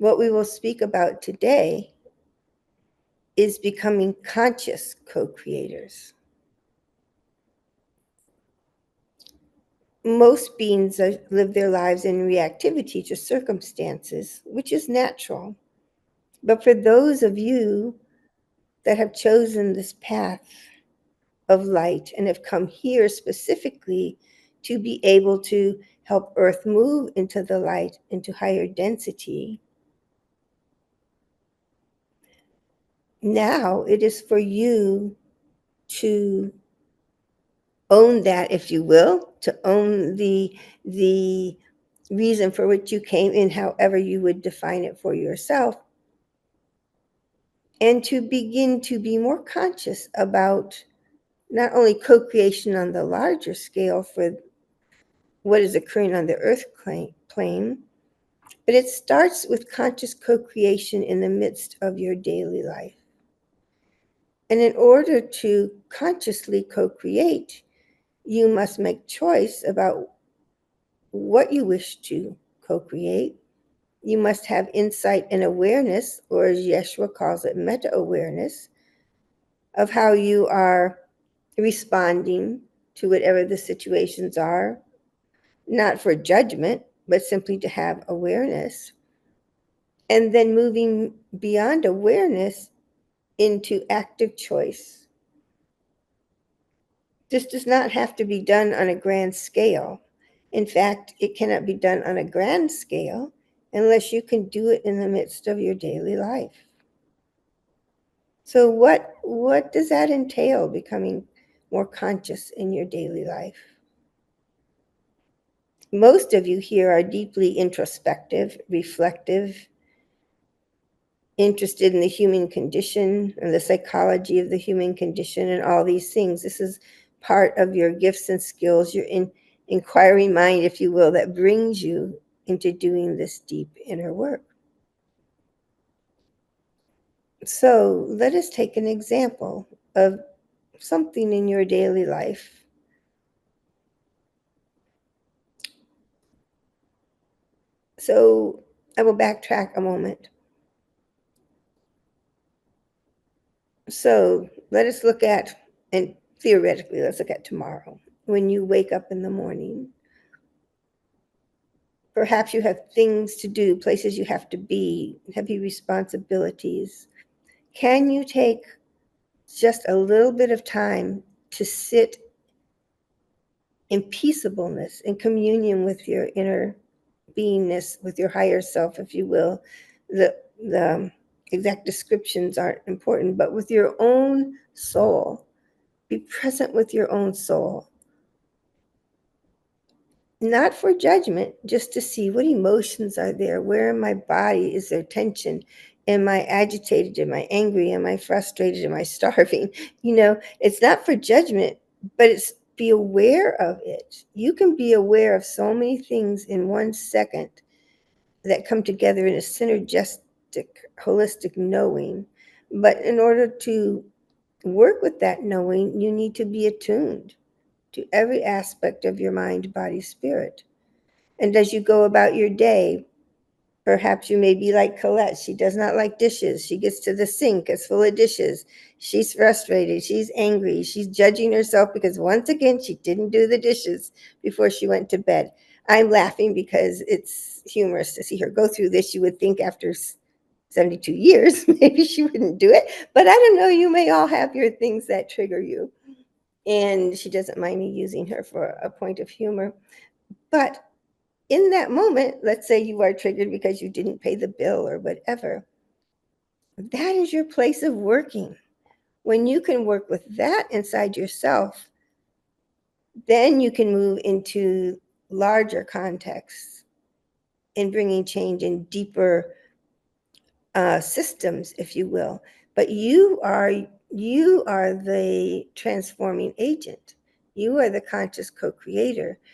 What we will speak about today is becoming conscious co-creators. Most beings live their lives in reactivity to circumstances, which is natural. But for those of you that have chosen this path of light and have come here specifically to be able to help Earth move into the light, into higher density, now it is for you to own that, if you will, to own the reason for which you came in, however you would define it for yourself, and to begin to be more conscious about not only co-creation on the larger scale for what is occurring on the earth plane, but it starts with conscious co-creation in the midst of your daily life. And in order to consciously co-create, you must make choice about what you wish to co-create. You must have insight and awareness, or as Yeshua calls it, meta-awareness, of how you are responding to whatever the situations are, not for judgment, but simply to have awareness. And then moving beyond awareness into active choice. This does not have to be done on a grand scale. In fact, it cannot be done on a grand scale unless you can do it in the midst of your daily life. So what does that entail, becoming more conscious in your daily life? Most of you here are deeply introspective, reflective, interested in the human condition and the psychology of the human condition and all these things. This is part of your gifts and skills, your inquiry mind, if you will, that brings you into doing this deep inner work. So let us take an example of something in your daily life. So I will backtrack a moment. So let us look at, and theoretically, let's look at tomorrow. When you wake up in the morning, perhaps you have things to do, places you have to be, heavy responsibilities. Can you take just a little bit of time to sit in peaceableness, in communion with your inner beingness, with your higher self, if you will? The exact descriptions aren't important, but with your own soul. Be present with your own soul. Not for judgment, just to see what emotions are there. Where in my body is there tension? Am I agitated? Am I angry? Am I frustrated? Am I starving? It's not for judgment, but it's be aware of it. You can be aware of so many things in 1 second that come together in a synergistic, holistic knowing. But in order to work with that knowing, you need to be attuned to every aspect of your mind, body, spirit. And as you go about your day, perhaps you may be like Colette. She does not like dishes. She gets to the sink, it's full of dishes. She's frustrated. She's angry. She's judging herself because once again, she didn't do the dishes before she went to bed. I'm laughing because it's humorous to see her go through this. You would think after 72 years, maybe she wouldn't do it. But I don't know. You may all have your things that trigger you. And she doesn't mind me using her for a point of humor. But in that moment, let's say you are triggered because you didn't pay the bill or whatever, that is your place of working. When you can work with that inside yourself, then you can move into larger contexts in bringing change in deeper systems, if you will. But you are the transforming agent. You are the conscious co-creator.